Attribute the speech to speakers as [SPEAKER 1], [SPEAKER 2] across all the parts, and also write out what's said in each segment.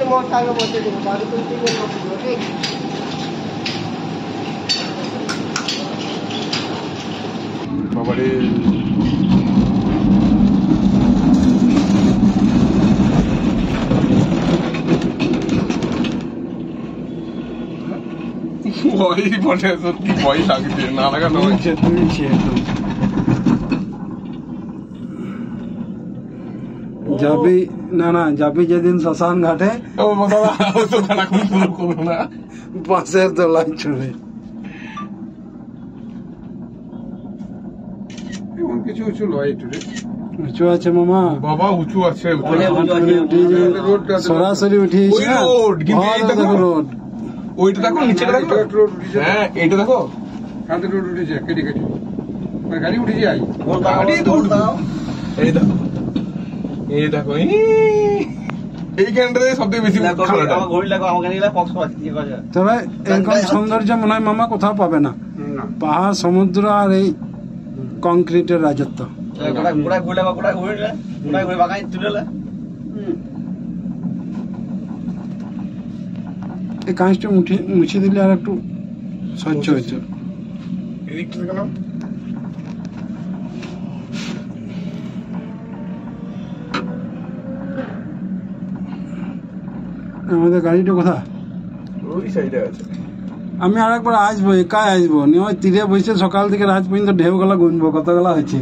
[SPEAKER 1] তোমার সঙ্গে বলতে দেবো বাড়ি তুলতে গেলে ঠিক
[SPEAKER 2] বাবারে ভয় বটে, সত্যি ভয় লাগছে, না লাগানো হয়েছে।
[SPEAKER 3] যাবি না না যাবি যেদিন শ্মশান ঘাটে বাঁশের তলায় চড়ে
[SPEAKER 2] কিছু উঁচু লয় একটু
[SPEAKER 3] উঁচু আছে মামা
[SPEAKER 2] বাবা, উঁচু আছে,
[SPEAKER 3] সরাসরি উঠিয়েছি রোড
[SPEAKER 2] ওইটা দেখো, নিচেটা দেখো, হ্যাঁ এইটা দেখো, রোড উঠেছে কেটে কেটে গাড়ি উঠে যায়, এই দেখো এই দেখো এইখানটাতে সব থেকে বেশি।
[SPEAKER 3] তবে এরকম সৌন্দর্য মনে হয় মামা কোথাও পাবে না, পাহাড় সমুদ্র আর এই কংক্রিটের রাজত্ব। এই কাঁচটা মুছে দিলে আর একটু স্বচ্ছ হয়েছে। আমাদের গাড়িটা কোথায়?
[SPEAKER 2] ওই সাইডে আছে।
[SPEAKER 3] আমি আর একবার আসবো, একাই আসবো, নিয়ে ওই তীরে বসে সকাল থেকে রাত পর্যন্ত ঢেউ গলা গুনবো কতগুলা হয়েছে।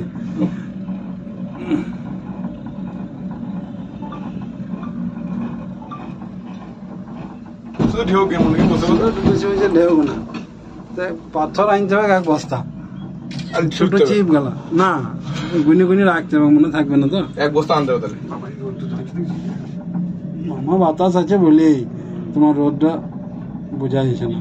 [SPEAKER 2] ঢেউ কেমন
[SPEAKER 3] ঢেউ গোনা পাথর আনতে হবে এক বস্তা, আর ছোট চিপ গেলা না গুনে গুনে রাখতে হবে, মনে থাকবে না তো।
[SPEAKER 2] এক বস্তা আনতে হবে তাহলে।
[SPEAKER 3] মামা বাতাস আছে বলেই তোমার রোদটা বোঝা যাচ্ছে না।